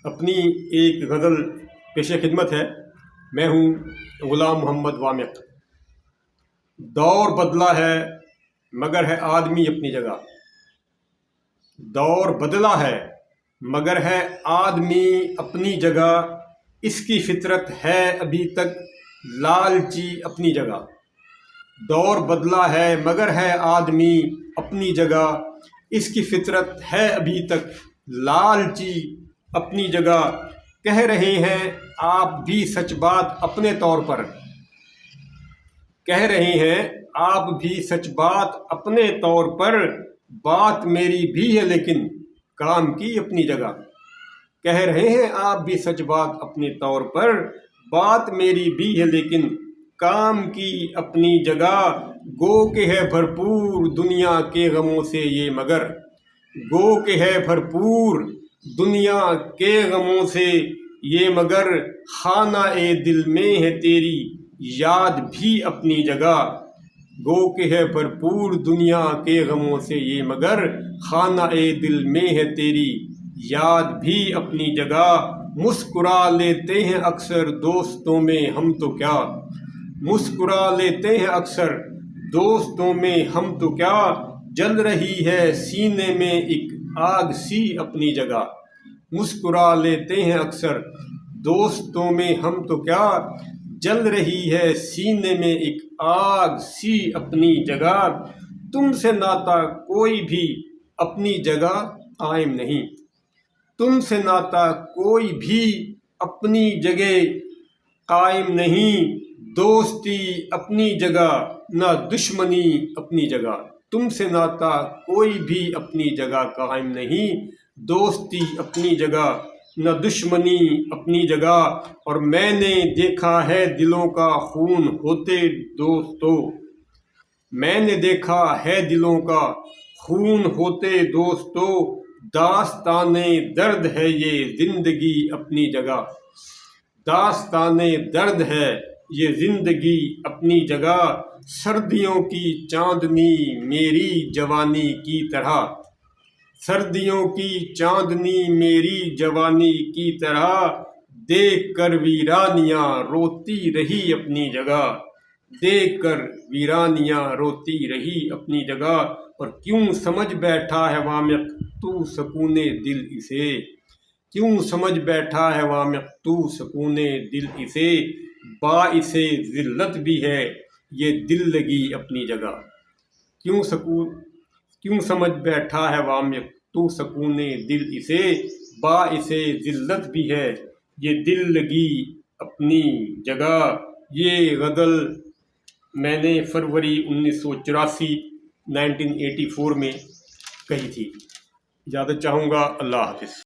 अपनी एक गज़ल पेश खिदमत है। मैं हूँ ग़ुलाम मोहम्मद वामिक़। दौर बदला है मगर है आदमी अपनी जगह। दौर बदला है मगर है आदमी अपनी जगह। इसकी फितरत है अभी तक लालची अपनी जगह। दौर बदला है मगर है आदमी अपनी जगह। इसकी फितरत है अभी तक लालची अपनी जगह। कह रहे हैं आप भी सच बात अपने तौर पर। कह रहे हैं आप भी सच बात अपने तौर पर। बात मेरी भी है लेकिन काम की अपनी जगह। कह रहे हैं आप भी सच बात अपने तौर पर। बात मेरी भी है लेकिन काम की अपनी जगह। गो के है भरपूर दुनिया के गमों से ये मगर। गो के है भरपूर दुनिया के गमों से ये मगर। खाना ए दिल में है तेरी याद भी अपनी जगह। गो के है भरपूर दुनिया के गमों से ये मगर। खाना ए दिल में है तेरी याद भी अपनी जगह। मुस्कुरा लेते हैं अक्सर दोस्तों में हम तो क्या। मुस्कुरा लेते हैं अक्सर दोस्तों में हम तो क्या। जल रही है सीने में एक आग सी अपनी जगह। मुस्कुरा लेते हैं अक्सर दोस्तों में हम तो क्या। जल रही है सीने में एक आग सी अपनी जगह। तुमसे नाता कोई भी अपनी जगह कायम नहीं। तुमसे नाता कोई भी अपनी जगह कायम नहीं। दोस्ती अपनी जगह ना दुश्मनी अपनी जगह। तुमसे नाता कोई भी अपनी जगह कायम नहीं। दोस्ती अपनी जगह न दुश्मनी अपनी जगह। और मैंने देखा है दिलों का खून होते दोस्तों। मैंने देखा है दिलों का खून होते दोस्तों। दास्ताने दर्द है ये जिंदगी अपनी जगह। दास्ताने दर्द है ये जिंदगी अपनी जगह। सर्दियों की चांदनी मेरी जवानी की तरह। सर्दियों की चांदनी मेरी जवानी की तरह। देख कर वीरानियाँ रोती रही अपनी जगह। देख कर वीरानियाँ रोती रही अपनी जगह। और क्यों समझ बैठा है वामिक़ तू सकूने दिल इसे। क्यों समझ बैठा है वामिक़ तू सकूने दिल इसे। बाइसे ज़िल्लत भी है ये दिल लगी अपनी जगह। क्यों समझ बैठा है वामिक़ तू सकूने दिल इसे। बाइसे ज़िल्लत भी है ये दिल लगी अपनी जगह। ये गज़ल मैंने फरवरी 1984 में कही थी। इजाज़त चाहूँगा। अल्लाह हाफ़िज़।